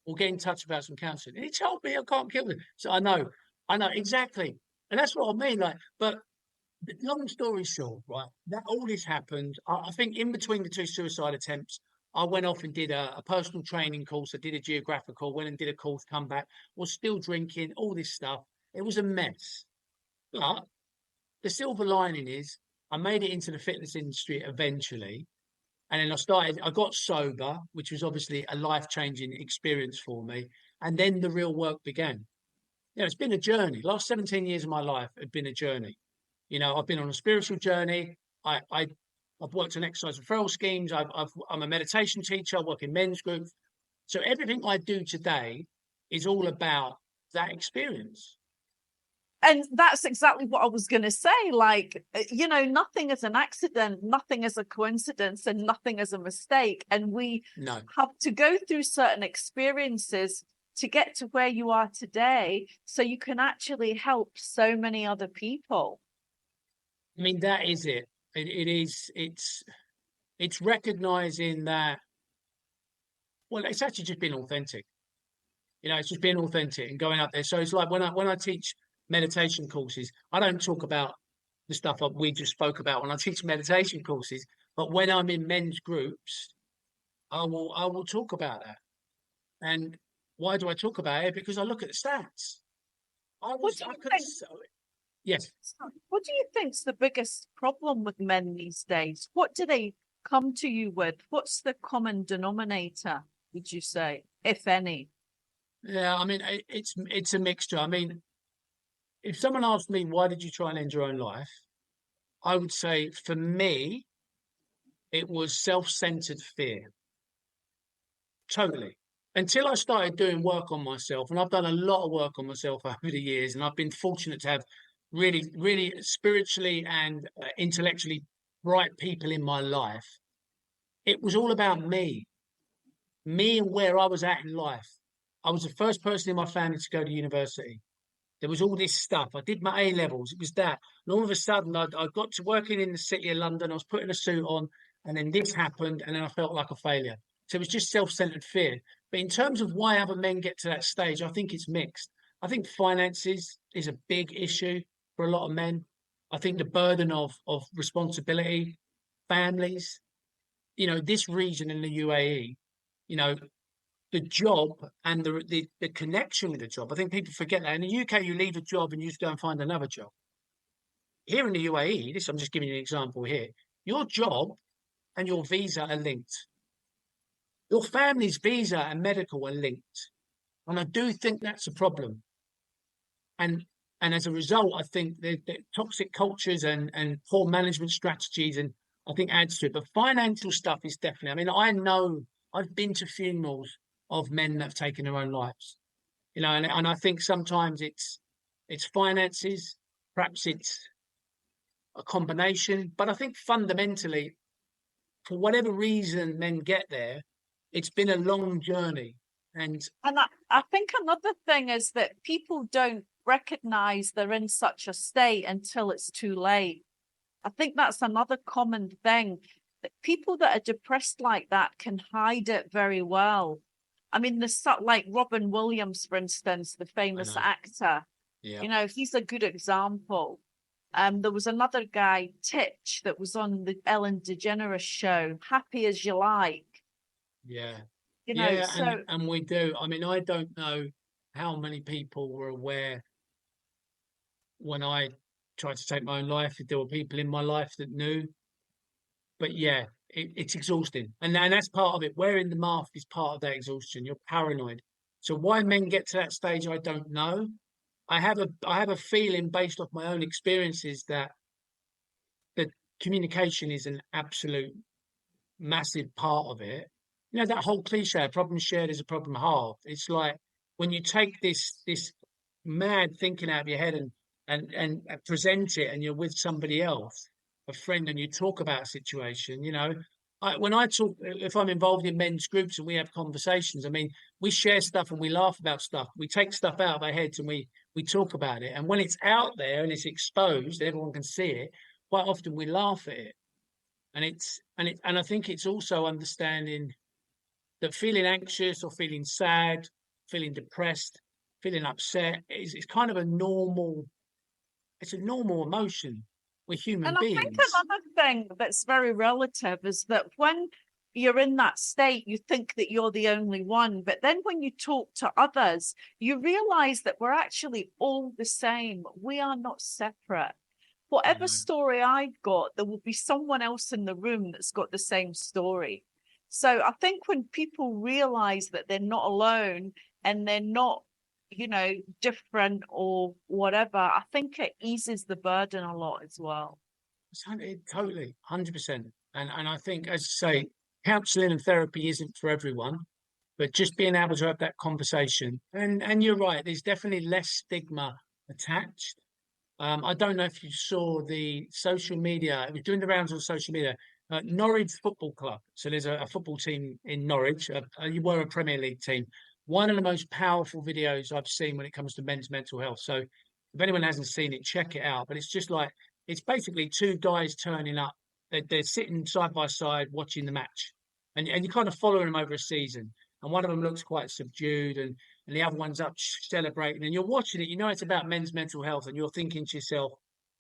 We'll get in touch about some counselling. And he told me I can't kill them. So I know exactly. And that's what I mean. Like, but long story short, right, that all this happened. I think in between the two suicide attempts, I went off and did a personal training course. I did a geographical, went and did a course, come back, was still drinking, all this stuff. It was a mess. But the silver lining is I made it into the fitness industry eventually. And then I got sober, which was obviously a life-changing experience for me. And then the real work began. It's been a journey. Last 17 years of my life have been a journey. I've been on a spiritual journey. I've worked on exercise referral schemes. I'm a meditation teacher. I work in men's groups. So everything I do today is all about that experience. And that's exactly what I was going to say. Like, nothing is an accident, nothing is a coincidence, and nothing is a mistake. And we No. have to go through certain experiences to get to where you are today, so you can actually help so many other people. I mean, that is it. It's recognizing that, well, it's actually just being authentic. It's just being authentic and going up there. So it's like when I teach meditation courses, I don't talk about the stuff that we just spoke about when I teach meditation courses, but when I'm in men's groups, I will talk about that. And why do I talk about it? Because I look at the stats. What do I you could have, think? yes. What do you think's the biggest problem with men these days? What do they come to you with? What's the common denominator, would you say, if any? Yeah, I mean, it's a mixture. I mean, if someone asked me, why did you try and end your own life? I would say for me, it was self-centered fear. Totally. Until I started doing work on myself, and I've done a lot of work on myself over the years, and I've been fortunate to have really, really spiritually and intellectually bright people in my life. It was all about me and where I was at in life. I was the first person in my family to go to university. There was all this stuff. I did my A levels. It was that. And all of a sudden, I got to working in the city of London. I was putting a suit on, and then this happened, and then I felt like a failure. So it was just self-centered fear. But in terms of why other men get to that stage, I think it's mixed. I think finances is a big issue for a lot of men. I think the burden of responsibility, families, this region in the UAE, you know, the job and the connection with the job. I think people forget that. In the UK, you leave a job and you just go and find another job. Here in the UAE, I'm just giving you an example here. Your job and your visa are linked. Your family's visa and medical are linked. And I do think that's a problem. And and as a result, I think the toxic cultures and poor management strategies and I think adds to it. But financial stuff is definitely, I mean, I know I've been to funerals of men that have taken their own lives. And I think sometimes it's finances, perhaps it's a combination, but I think fundamentally, for whatever reason men get there, it's been a long journey. And And I think another thing is that people don't recognize they're in such a state until it's too late. I think that's another common thing, that people that are depressed like that can hide it very well. I mean, there's like Robin Williams, for instance, the I famous know, actor, yeah, he's a good example. There was another guy, Titch, that was on the Ellen DeGeneres show, Happy as You Like, yeah, yeah, and so and we do. I mean, I don't know how many people were aware when I tried to take my own life, if there were people in my life that knew. But yeah, it's exhausting, and that's part of it. Wearing the mask is part of that exhaustion. You're paranoid. So why men get to that stage, I don't know. I have a feeling based off my own experiences that the communication is an absolute massive part of it. That whole cliche, a problem shared is a problem halved. It's like when you take this mad thinking out of your head and present it and you're with somebody else, a friend, and you talk about a situation, when I talk, if I'm involved in men's groups and we have conversations, I mean, we share stuff and we laugh about stuff. We take stuff out of our heads and we talk about it. And when it's out there and it's exposed, everyone can see it. Quite often we laugh at it. And I think it's also understanding that feeling anxious or feeling sad, feeling depressed, feeling upset is kind of it's a normal emotion. We're human and I think beings. another thing that's very relative is that when you're in that state, you think that you're the only one. But then when you talk to others, you realize that we're actually all the same. We are not separate. I Whatever know. story I've got, there will be someone else in the room that's got the same story. So I think when people realize that they're not alone and they're not, different or whatever, I think it eases the burden a lot as well. Totally, 100%. And I think, as I say, counselling and therapy isn't for everyone, but just being able to have that conversation. And you're right, there's definitely less stigma attached. I don't know if you saw the social media. It was doing the rounds on social media. Norwich Football Club. So there's a football team in Norwich. You were a Premier League team. One of the most powerful videos I've seen when it comes to men's mental health. So if anyone hasn't seen it, check it out. But it's just like it's basically two guys turning up. They're sitting side by side watching the match, and you're kind of following them over a season. And one of them looks quite subdued, and the other one's up celebrating. And you're watching it. You know it's about men's mental health, and you're thinking to yourself,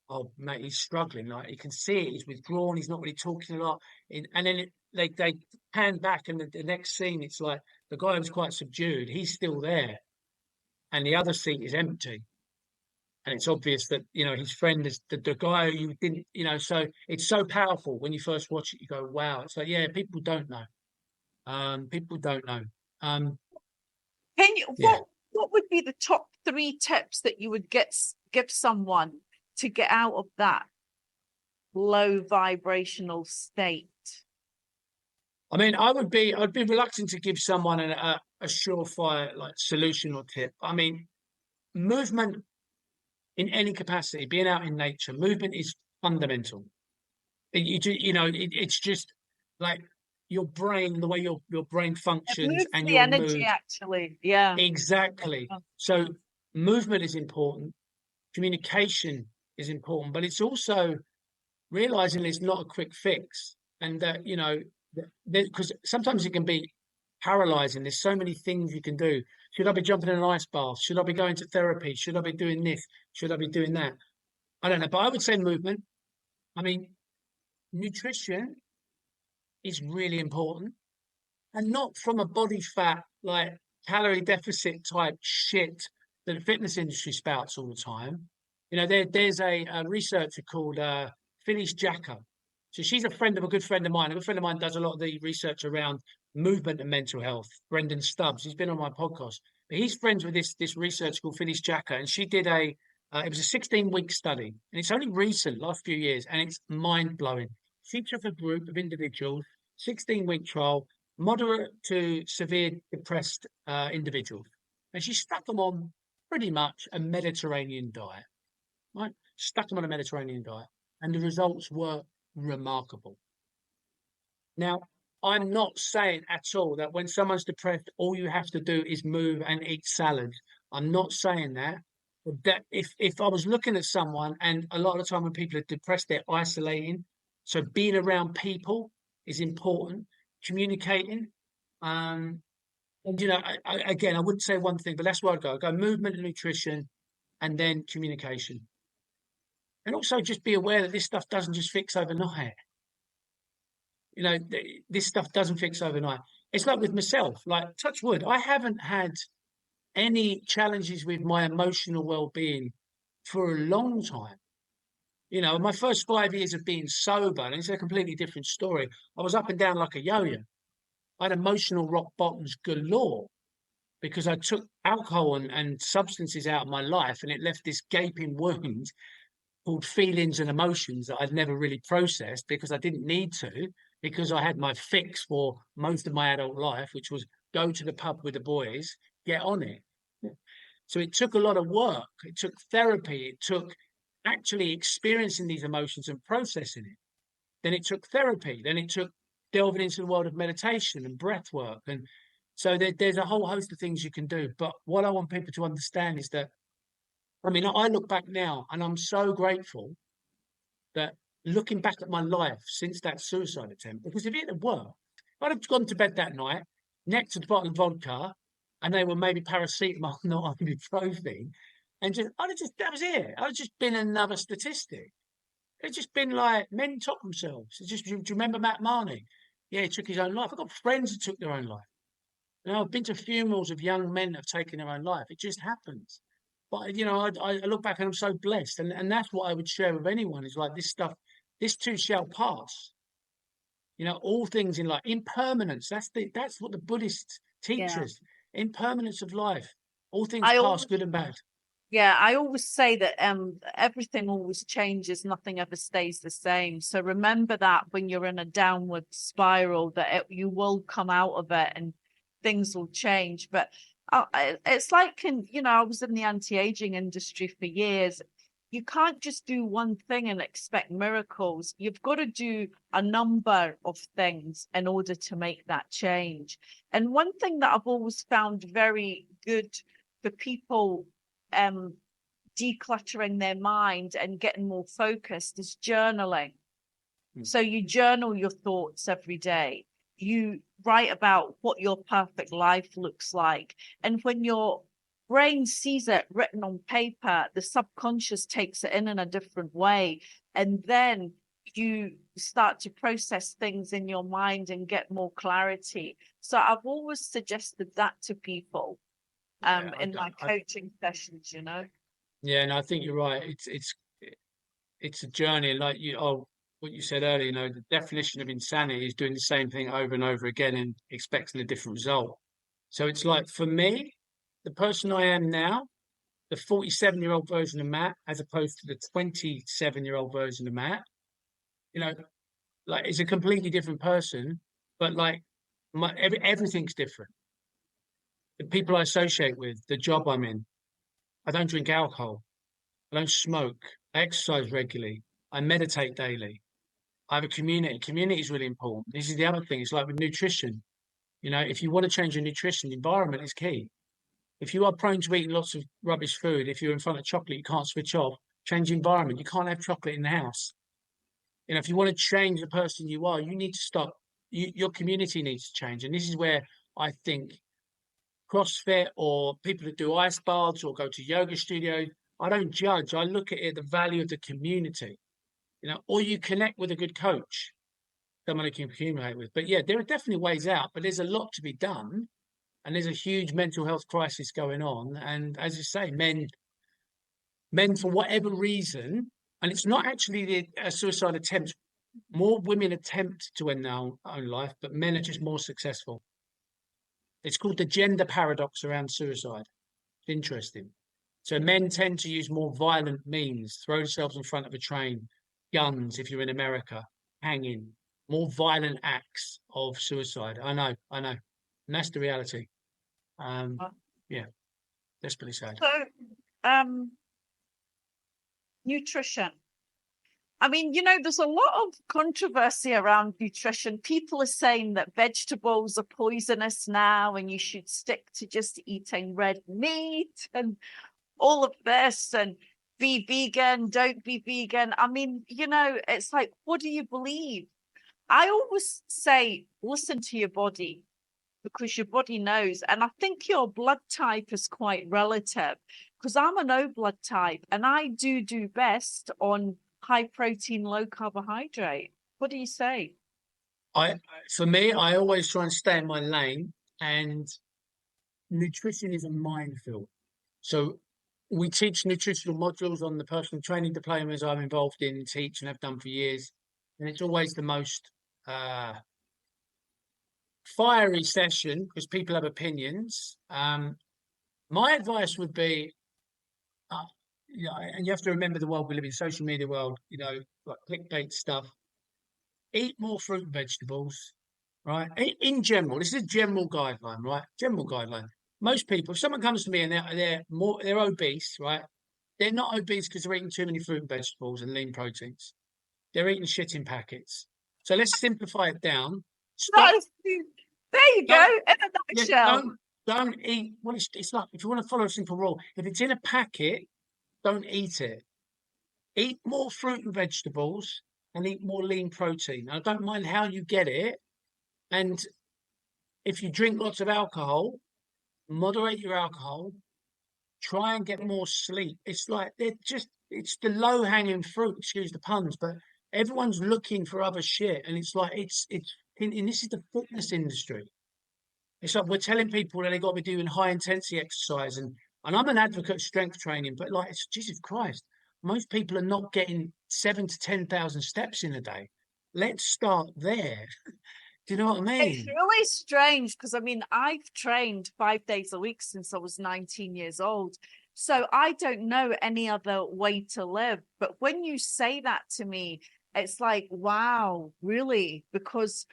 "Oh, mate, he's struggling. Like you can see it. He's withdrawn. He's not really talking a lot." And then they pan back, and the next scene, it's like the guy who's quite subdued. He's still there, and the other seat is empty. And it's obvious that his friend is the guy who didn't. So it's so powerful when you first watch it. You go, "Wow!" It's like, yeah, people don't know. People don't know. Um, Can you yeah. what would be the top 3 tips that you would give someone to get out of that low vibrational state? I mean, I'd be reluctant to give someone a surefire like solution or tip. I mean, movement in any capacity, being out in nature, movement is fundamental. It's just like your brain, the way your brain It functions moves and the your energy, mood. actually. Yeah. Exactly. So movement is important. Communication is important, but it's also realizing it's not a quick fix, and that because sometimes it can be paralyzing. There's so many things you can do. Should I be jumping in an ice bath? Should I be going to therapy? Should I be doing this? Should I be doing that? I don't know, but I would say movement. I mean, nutrition is really important, and not from a body fat like calorie deficit type shit that the fitness industry spouts all the time. There's a researcher called Phyllis Jacker. So she's a friend of a good friend of mine. A good friend of mine does a lot of the research around movement and mental health. Brendan Stubbs, he's been on my podcast. But he's friends with this researcher called Phyllis Jacker, and she did it was a 16-week study, and it's only recent, last few years, and it's mind blowing. She took a group of individuals, 16-week trial, moderate to severe depressed individuals, and she stuck them on pretty much a Mediterranean diet, right? Stuck them on a Mediterranean diet, and the results were remarkable. Now, I'm not saying at all that when someone's depressed, all you have to do is move and eat salad. I'm not saying that. But that if I was looking at someone, and a lot of the time when people are depressed, they're isolating. So being around people is important. Communicating. Um, and again, I wouldn't say one thing, but that's where I'd go. I'd go movement and nutrition, and then communication. And also just be aware that this stuff doesn't just fix overnight. This stuff doesn't fix overnight. It's like with myself, like touch wood, I haven't had any challenges with my emotional well-being for a long time. My first 5 years of being sober, and it's a completely different story. I was up and down like a yo-yo. I had emotional rock bottoms galore because I took alcohol and substances out of my life, and it left this gaping wound called feelings and emotions that I'd never really processed because I didn't need to, because I had my fix for most of my adult life, which was go to the pub with the boys, get on it. So it took a lot of work. It took therapy. It took actually experiencing these emotions and processing it. Then it took therapy. Then it took delving into the world of meditation and breath work. And so there's a whole host of things you can do. But what I want people to understand is that, I mean, I look back now and I'm so grateful that looking back at my life since that suicide attempt, because if it had worked, I'd have gone to bed that night, next to the bottle of vodka, and they were maybe paracetamol, not ibuprofen, and that was it. I'd have just been another statistic. It's just been like men top themselves. Do you remember Matt Marney? Yeah, he took his own life. I've got friends who took their own life. I've been to funerals of young men that have taken their own life. It just happens. But I look back and I'm so blessed, and that's what I would share with anyone is like this stuff. This too shall pass. All things in life, impermanence. That's what the Buddhists teach Yeah. us. Impermanence of life. All things I pass, always, good and bad. yeah, I always say that everything always changes, nothing ever stays the same. So remember that when you're in a downward spiral, that you will come out of it and things will change. But it's like I was in the anti-aging industry for years, you can't just do one thing and expect miracles. You've got to do a number of things in order to make that change. And one thing that I've always found very good for people decluttering their mind and getting more focused is journaling. So you journal your thoughts every day. You write about what your perfect life looks like. And when your brain sees it written on paper, the subconscious takes it in a different way. And then you start to process things in your mind and get more clarity. So I've always suggested that to people in my coaching sessions, you know. Yeah, and I think you're right. It's a journey, like what you said earlier. You know, the definition of insanity is doing the same thing over and over again and expecting a different result. So it's like for me, the person I am now, the 47-year-old version of Matt, as opposed to the 27-year-old version of Matt, you know, like it's a completely different person, but like everything's different. The people I associate with, the job I'm in, I don't drink alcohol. I don't smoke. I exercise regularly. I meditate daily. I have a community. Community is really important. This is the other thing. It's like with nutrition. You know, if you want to change your nutrition, the environment is key. If you are prone to eating lots of rubbish food, if you're in front of chocolate, you can't switch off. Change the environment. You can't have chocolate in the house. You know, if you want to change the person you are, you need to stop. Your community needs to change. And this is where I think CrossFit or people that do ice baths or go to yoga studios, I don't judge. I look at it, the value of the community, you know, or you connect with a good coach, someone you can accumulate with. But yeah, there are definitely ways out, but there's a lot to be done. And there's a huge mental health crisis going on. And as you say, men for whatever reason, and it's not actually the suicide attempts. More women attempt to end their own life, but men are just more successful. It's called the gender paradox around suicide. It's interesting. So men tend to use more violent means, throw themselves in front of a train, guns if you're in America, hanging, more violent acts of suicide. I know. And that's the reality. Yeah, desperately sad. So, nutrition. I mean, you know, there's a lot of controversy around nutrition. People are saying that vegetables are poisonous now and you should stick to just eating red meat and all of this and be vegan, don't be vegan. I mean, you know, it's like, what do you believe? I always say, listen to your body because your body knows. And I think your blood type is quite relative because I'm an O blood type and I do best on high protein, low carbohydrate. What do you say? For me, I always try and stay in my lane, and nutrition is a minefield. So we teach nutritional modules on the personal training diplomas I'm involved in, teach and have done for years, and it's always the most fiery session because people have opinions. My advice would be, you know, and you have to remember the world we live in, social media world, you know, like clickbait stuff. Eat more fruit and vegetables, right? In general, this is a general guideline, right? General guideline. Most people, if someone comes to me and they're obese, right? They're not obese because they're eating too many fruit and vegetables and lean proteins. They're eating shit in packets. So let's simplify it down. Stop. There you go, in a Yeah, nutshell. don't eat. Well, it's like if you want to follow a simple rule, if it's in a packet, don't eat it. Eat more fruit and vegetables and eat more lean protein. I don't mind how you get it. And if you drink lots of alcohol, moderate your alcohol, try and get more sleep. It's like it's the low hanging fruit, excuse the puns, but everyone's looking for other shit. And it's like, and this is the fitness industry. It's like we're telling people that they got to be doing high intensity exercise. And I'm an advocate of strength training, but like, it's Jesus Christ, most people are not getting 7 to 10,000 steps in a day. Let's start there. Do you know what I It's mean? really strange because I mean, I've trained 5 days a week since I was 19 years old. So I don't know any other way to live. But when you say that to me, it's like, wow, really? Because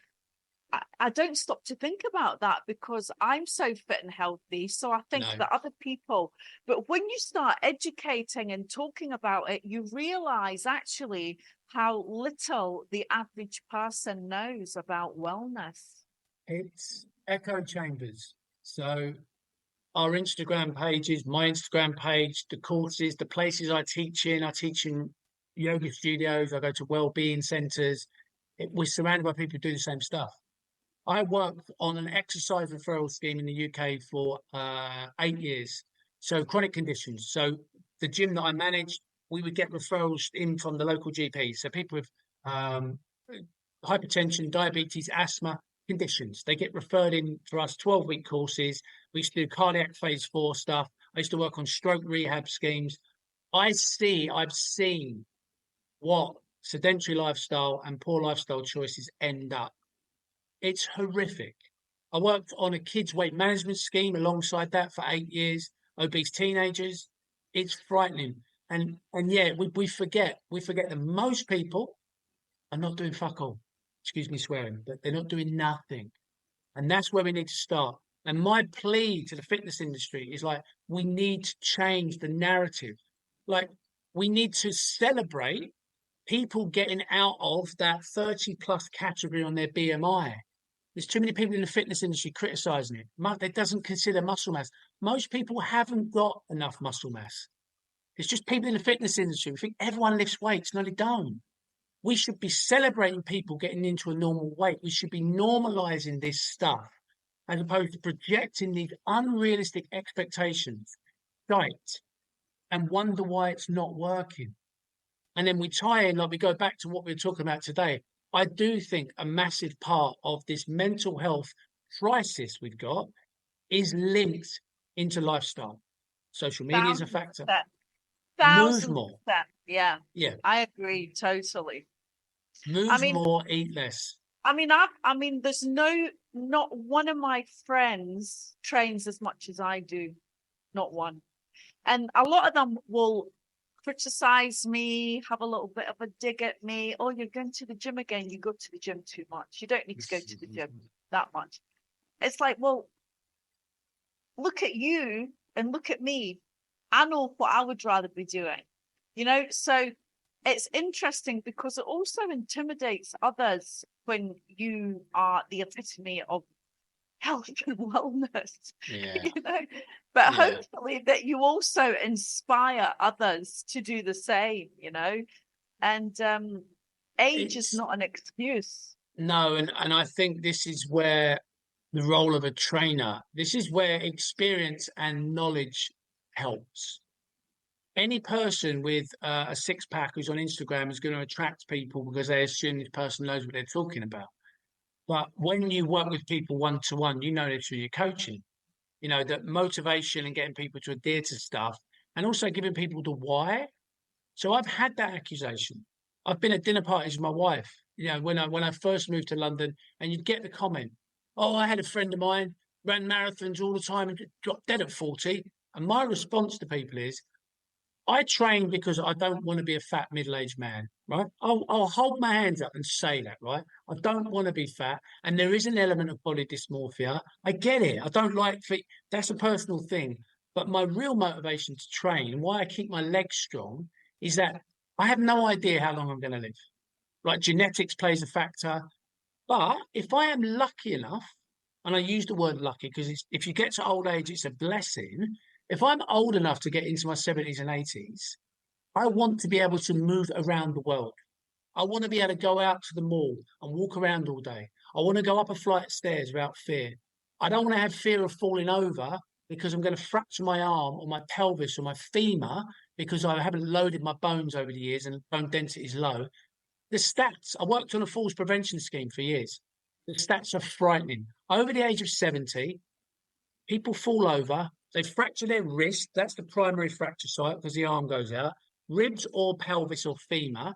I don't stop to think about that because I'm so fit and healthy. So I think No, that other people, but when you start educating and talking about it, you realize actually how little the average person knows about wellness. it's echo chambers. So our Instagram pages, my Instagram page, the courses, the places I teach in yoga studios, I go to well-being centers. We're surrounded by people who do the same stuff. I worked on an exercise referral scheme in the UK for 8 years. So chronic conditions. So the gym that I managed, we would get referrals in from the local GP. So people with um, hypertension, diabetes, asthma conditions, they get referred in for us 12-week courses. We used to do cardiac phase 4 stuff. I used to work on stroke rehab schemes. I've seen what sedentary lifestyle and poor lifestyle choices end up. It's horrific. I worked on a kids' weight management scheme alongside that for 8 years, obese teenagers. It's frightening. And yeah, we forget that most people are not doing fuck all. Excuse me swearing, but they're not doing nothing. And that's where we need to start. And my plea to the fitness industry is like, we need to change the narrative. Like, we need to celebrate people getting out of that 30 plus category on their BMI. There's too many people in the fitness industry criticizing it. That doesn't consider muscle mass. Most people haven't got enough muscle mass. It's just people in the fitness industry who think everyone lifts weights. No, they don't. We should be celebrating people getting into a normal weight. We should be normalizing this stuff as opposed to projecting these unrealistic expectations, right? And wonder why it's not working. And then we tie in, like we go back to what we were talking about today. I do think a massive part of this mental health crisis we've got is linked into lifestyle. Social media is a Thousand factor. percent. Move Thousand more. percent. Yeah, Yeah. I agree totally. I Move mean, more, eat less. there's not one of my friends trains as much as I do. Not one. And a lot of them will criticize me, have a little bit of a dig at me. Oh, you're going to the gym again. You go to the gym too much. You don't need to go to the gym that much. It's like, well, look at you and look at me. I know what I would rather be doing, So it's interesting because it also intimidates others when you are the epitome of health and wellness, Yeah. you know. But Yeah. hopefully that you also inspire others to do the same. And age is It's not an excuse. no, and I think this is where the role of a trainer, this is where experience and knowledge helps. Any person with a six pack who's on Instagram is going to attract people because they assume this person knows what they're talking about. But when you work with people one to one, you know this through your coaching, that motivation and getting people to adhere to stuff and also giving people the why. So I've had that accusation. I've been at dinner parties with my wife, when I first moved to London, and you'd get the comment, "Oh, I had a friend of mine ran marathons all the time and dropped dead at 40." And my response to people is, I train because I don't want to be a fat middle-aged man, right? I'll hold my hands up and say that, right? I don't want to be fat, and there is an element of body dysmorphia. I get it. I don't like fit. That's a personal thing. But my real motivation to train and why I keep my legs strong is that I have no idea how long I'm going to live. Like genetics plays a factor, but if I am lucky enough, and I use the word lucky because if you get to old age, it's a blessing. If I'm old enough to get into my 70s and 80s, I want to be able to move around the world. I want to be able to go out to the mall and walk around all day. I want to go up a flight of stairs without fear. I don't want to have fear of falling over because I'm going to fracture my arm or my pelvis or my femur because I haven't loaded my bones over the years and bone density is low. The stats, I worked on a falls prevention scheme for years. The stats are frightening. Over the age of 70, people fall over, they fracture their wrist. That's the primary fracture site because the arm goes out. Ribs or pelvis or femur.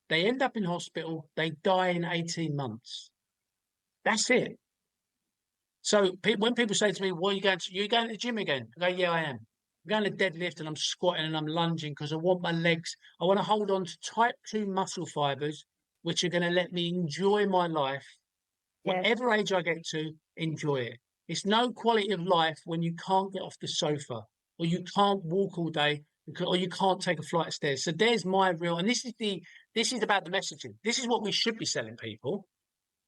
They end up in hospital. They die in 18 months. That's it. So when people say to me, "Well, you going to the gym again?" I go, "Yeah, I am. I'm going to deadlift and I'm squatting and I'm lunging because I want my legs. I want to hold on to type 2 muscle fibers, which are going to let me enjoy my life Yes. whatever age I get to, enjoy it. It's no quality of life when you can't get off the sofa or you can't walk all day or you can't take a flight of stairs. So there's my real, and this is about the messaging. This is what we should be selling people,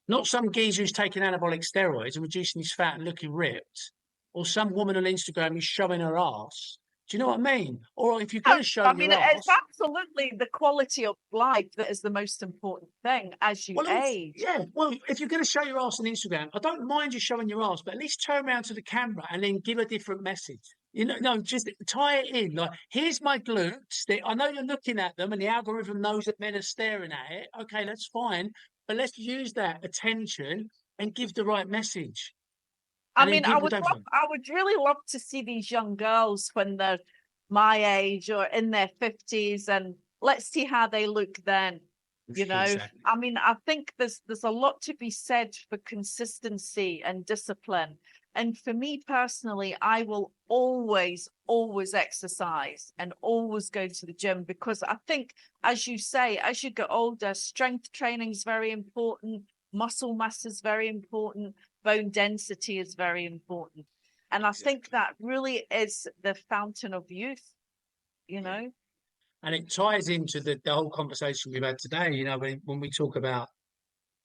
not some geezer who's taking anabolic steroids and reducing his fat and looking ripped, or some woman on Instagram who's showing her ass. Do you know what I mean? Or if you're No, going to show I mean, your it's ass, absolutely the quality of life that is the most important thing as you well, age. yeah. Well, if you're going to show your ass on Instagram, I don't mind you showing your ass, but at least turn around to the camera and then give a different message. No, just tie it in. Like, here's my glutes. I know you're looking at them, and the algorithm knows that men are staring at it. Okay, that's fine, but let's use that attention and give the right message, I and then mean, I people would don't. love, I would really love to see these young girls when they're my age or in their 50s, and let's see how they look then. You know, Exactly. I mean, I think there's a lot to be said for consistency and discipline. And for me personally, I will always exercise and always go to the gym because I think, as you say, as you get older, strength training is very important, muscle mass is very important, bone density is very important. And I think Exactly. that really is the fountain of youth, you Yeah. know? And it ties into the whole conversation we've had today. When we talk about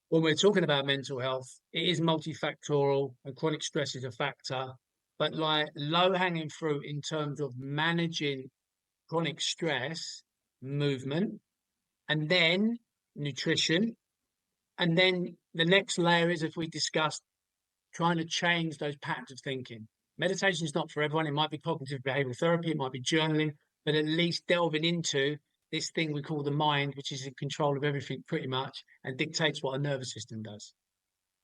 when we're talking about mental health, it is multifactorial and chronic stress is a factor. But like low hanging fruit in terms of managing chronic stress, movement, and then nutrition. And then the next layer is, if we discussed, trying to change those patterns of thinking. Meditation is not for everyone. It might be cognitive behavioral therapy, it might be journaling, but at least delving into this thing we call the mind, which is in control of everything pretty much and dictates what our nervous system does.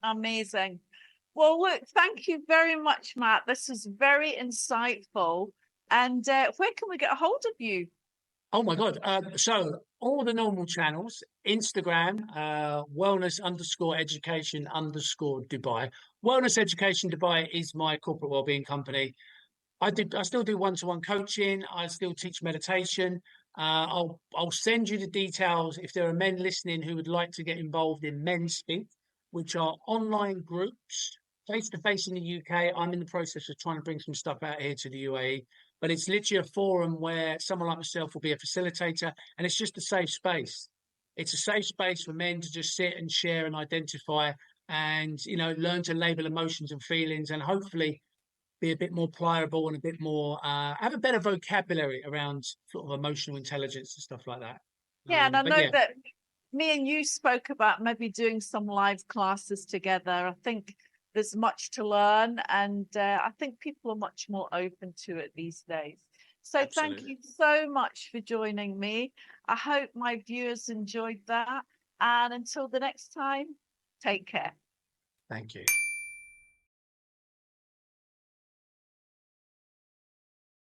Amazing. Well, look, thank you very much, Matt. This is very insightful. And where can we get a hold of you? Oh my God. So all the normal channels, Instagram, wellness underscore education underscore Dubai. Wellness Education Dubai is my corporate wellbeing company. I still do one-to-one coaching. I still teach meditation. I'll send you the details if there are men listening who would like to get involved in Men's Speak, which are online groups, face to face in the UK. I'm in the process of trying to bring some stuff out here to the UAE, but it's literally a forum where someone like myself will be a facilitator, and it's just a safe space. It's a safe space for men to just sit and share and identify, and learn to label emotions and feelings, and hopefully be a bit more pliable and a bit more have a better vocabulary around sort of emotional intelligence and stuff like that. Yeah, and I But know yeah, that me and you spoke about maybe doing some live classes together. I think there's much to learn, and I think people are much more open to it these days. So thank absolutely. you so much for joining me. I hope my viewers enjoyed that. And until the next time, take care. Thank you.